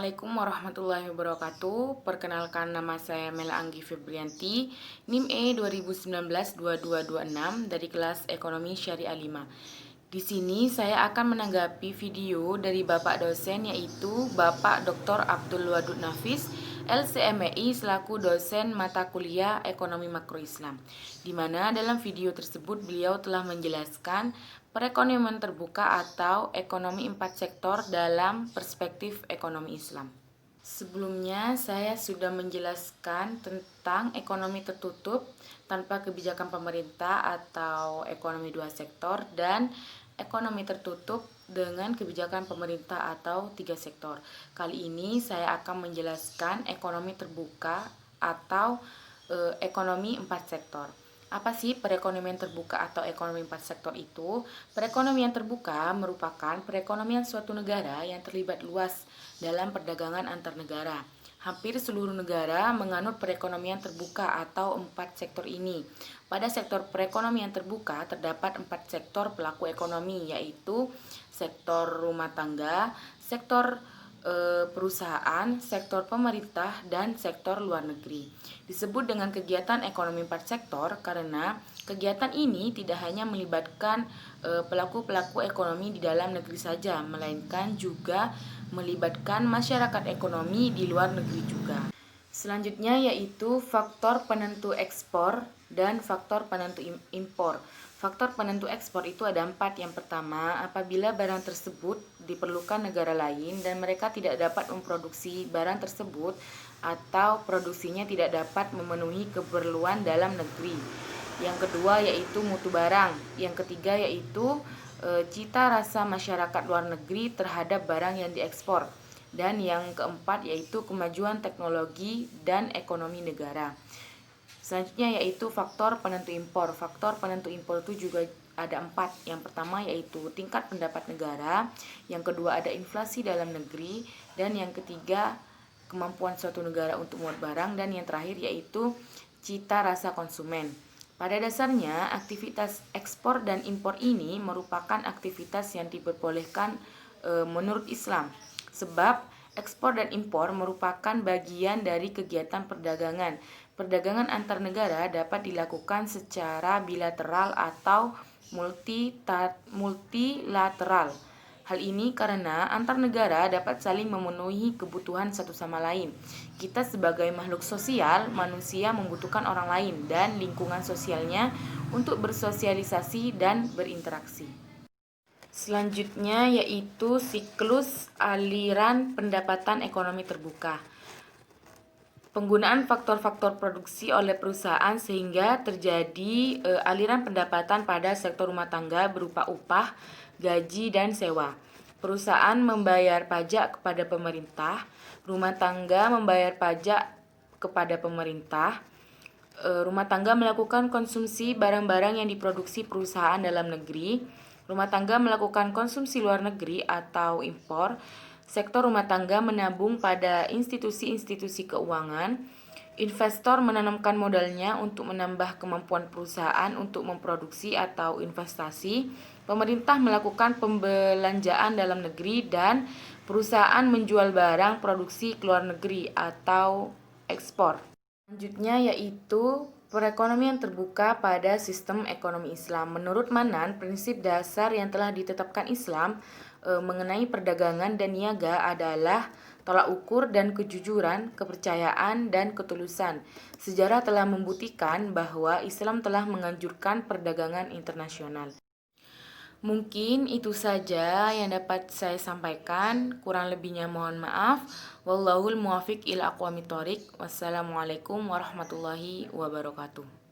Assalamualaikum warahmatullahi wabarakatuh. Perkenalkan, nama saya Mela Anggi Febrianti, NIM E 2019-2226 dari kelas Ekonomi Syariah 5. Di sini saya akan menanggapi video dari Bapak dosen, yaitu Bapak Dr. Abdul Wadud Nafis, LCMEI, selaku dosen mata kuliah Ekonomi Makro Islam, di mana dalam video tersebut beliau telah menjelaskan perekonomian terbuka atau ekonomi 4 sektor dalam perspektif ekonomi Islam. Sebelumnya saya sudah menjelaskan tentang ekonomi tertutup tanpa kebijakan pemerintah atau ekonomi 2 sektor, dan ekonomi tertutup dengan kebijakan pemerintah atau 3 sektor. Kali ini saya akan menjelaskan ekonomi terbuka atau ekonomi 4 sektor. Apa sih perekonomian terbuka atau ekonomi 4 sektor itu? Perekonomian terbuka merupakan perekonomian suatu negara yang terlibat luas dalam perdagangan antar negara. Hampir seluruh negara menganut perekonomian terbuka atau 4 sektor ini. Pada sektor perekonomian terbuka terdapat 4 sektor pelaku ekonomi, yaitu sektor rumah tangga, sektor perusahaan, sektor pemerintah, dan sektor luar negeri. Disebut dengan kegiatan ekonomi 4 sektor karena kegiatan ini tidak hanya melibatkan pelaku-pelaku ekonomi di dalam negeri saja, melainkan juga melibatkan masyarakat ekonomi di luar negeri juga. Selanjutnya yaitu faktor penentu ekspor dan faktor penentu impor. Faktor penentu ekspor itu ada 4. Yang pertama, apabila barang tersebut diperlukan negara lain dan mereka tidak dapat memproduksi barang tersebut atau produksinya tidak dapat memenuhi keperluan dalam negeri. Yang kedua yaitu mutu barang. Yang ketiga yaitu cita rasa masyarakat luar negeri terhadap barang yang diekspor. Dan yang keempat yaitu kemajuan teknologi dan ekonomi negara. Selanjutnya yaitu faktor penentu impor. Faktor penentu impor itu juga ada 4. Yang pertama yaitu tingkat pendapat negara, yang kedua ada inflasi dalam negeri, dan yang ketiga kemampuan suatu negara untuk muat barang, dan yang terakhir yaitu cita rasa konsumen. Pada dasarnya, aktivitas ekspor dan impor ini merupakan aktivitas yang diperbolehkan menurut Islam, sebab ekspor dan impor merupakan bagian dari kegiatan perdagangan. Perdagangan antar negara dapat dilakukan secara bilateral atau multilateral. Hal ini karena antar negara dapat saling memenuhi kebutuhan satu sama lain. Kita sebagai makhluk sosial, manusia membutuhkan orang lain dan lingkungan sosialnya untuk bersosialisasi dan berinteraksi. Selanjutnya yaitu siklus aliran pendapatan ekonomi terbuka. Penggunaan faktor-faktor produksi oleh perusahaan sehingga terjadi aliran pendapatan pada sektor rumah tangga berupa upah, gaji, dan sewa. Perusahaan membayar pajak kepada pemerintah, rumah tangga membayar pajak kepada pemerintah. Rumah tangga melakukan konsumsi barang-barang yang diproduksi perusahaan dalam negeri. Rumah tangga melakukan konsumsi luar negeri atau impor. Sektor rumah tangga menabung pada institusi-institusi keuangan. Investor menanamkan modalnya untuk menambah kemampuan perusahaan untuk memproduksi atau investasi. Pemerintah melakukan pembelanjaan dalam negeri, dan perusahaan menjual barang produksi ke luar negeri atau ekspor. Selanjutnya yaitu perekonomian terbuka pada sistem ekonomi Islam. Menurut Manan, prinsip dasar yang telah ditetapkan Islam mengenai perdagangan dan niaga adalah tolak ukur dan kejujuran, kepercayaan dan ketulusan. Sejarah telah membuktikan bahwa Islam telah menganjurkan perdagangan internasional. Mungkin itu saja yang dapat saya sampaikan. Kurang lebihnya mohon maaf. Wallahul muwafiq ila aqwamit thoriq. Wassalamualaikum warahmatullahi wabarakatuh.